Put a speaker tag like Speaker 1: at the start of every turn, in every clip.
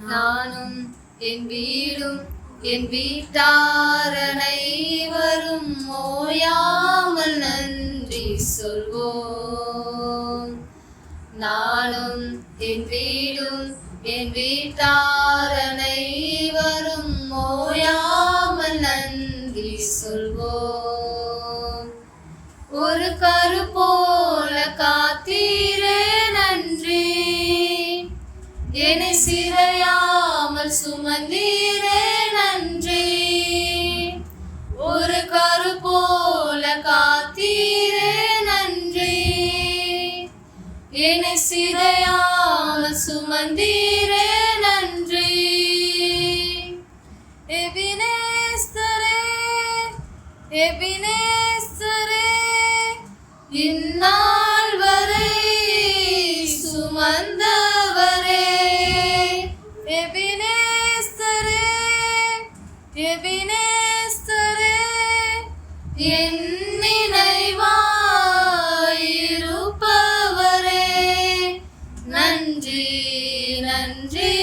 Speaker 1: நானும் என் வீடும் என் வீட்டார் அனைவரும் ஓயாமல் நன்றி சொல்வோம். நானும் என் வீடும் என் வீட்டார் அனைவரும் ஓயாமல் நன்றி சொல்வோம். ஒரு கரு போல காத்தீரே நன்றி, என்னை சிறையாமல் சுமந்தீரே நன்றி. ஒரு கரு போல காத்தீரே நன்றி, என்னை சிறையாமல் சுமந்தீரே நன்றி. எபினேஸ்தரே எபினேஸ்தரே, இந்நாள் வரை சுமந்தவரே. எபினேஸ்தரே எபினேஸ்தரே, என் நினைவாயிருப்பவரே. நன்றி நன்றி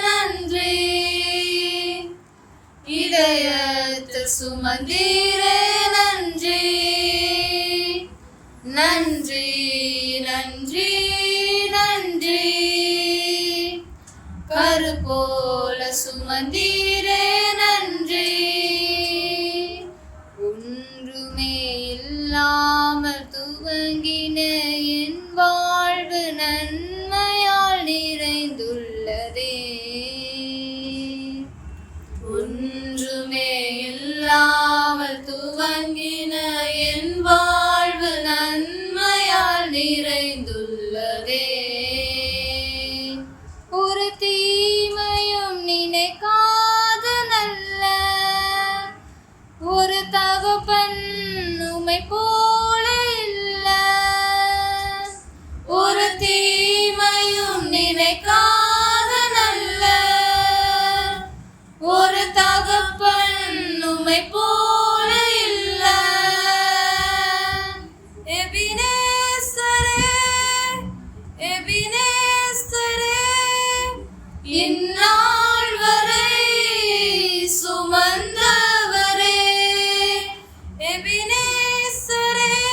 Speaker 1: நன்றி. இதயத்தில் சுமந்தீரே நன்றி. நன்றி நன்றி நன்றி. கரு போல சுமந்தீரே நன்றி. ஒன்றுமே இல்லாமல் துவங்கின என் வாழ்வு நன்மையால் நிறைந்துள்ளதே. ஒன்றுமே இல்லாமல் துவங்கின என் வாழ்வு நன்மையால் நிறைந்துள்ளதே. ஒரு தீமையும் நினைக்காத நல்ல ஒரு தகப்பன் உம்மை போல இல்ல. ஒரு தீமையும் நினைக்காத நல்ல ஒரு தகப்பன் உம்மை போல இல்ல. எபினேஸ்தரே எபினேஸ்தரே, இந்நாள் வரை சுமந்தவரே. எபினேஸ்தரே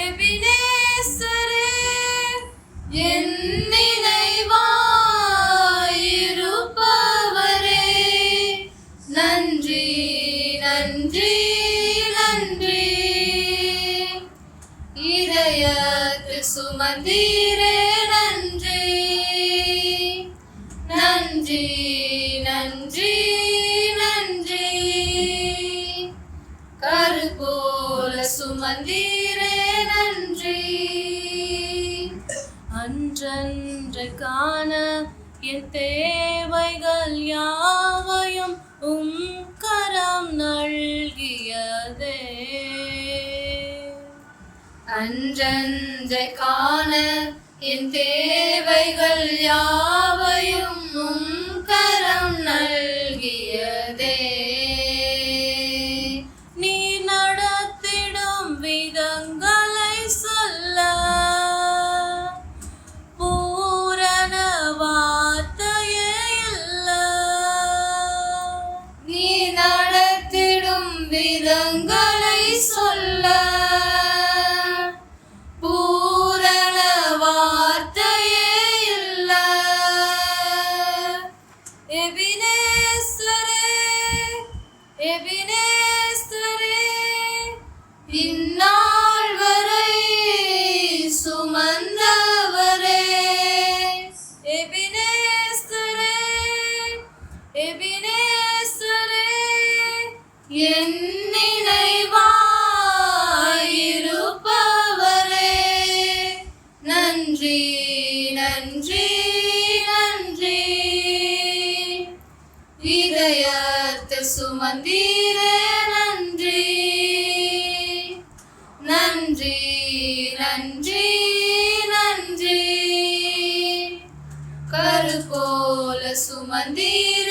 Speaker 1: எபினேஸ்தரே, என் நினைவாயிருப்பவரே. நன்றி நன்றி நன்றி. இதயத்தில் சுமந்தீரே நன்றி. நன்றி நன்றி நன்றி. கரு போல சுமந்தீரே நன்றி.
Speaker 2: அன்றன்று காண என் தேவைகள் யாவையும் கரம் நல்கியதே.
Speaker 1: அன்றன்றை காண என் தேவைகள் யாவையும் கரம் நல்கியதே.
Speaker 2: நீ நடத்திடும் விதங்களை சொல்ல பூரண வார்த்தையே இல்ல.
Speaker 1: நீ நடத்திடும் விதங்களை சொல்ல பூரண வார்த்தையே இல்ல. எபினேஸ்தரே எபினேஸ்தரே, இந்நாள் வரை சுமந்தவரே. எபினேஸ்தரே எபினேஸ்தரே, என் நினைவாயிருப்பவரே. நன்றி நன்றி நன்றி. இதயத்தில் சுமந்தீரே நன்றி. நன்றி நன்றி நன்றி. கரு போல சுமந்தீரே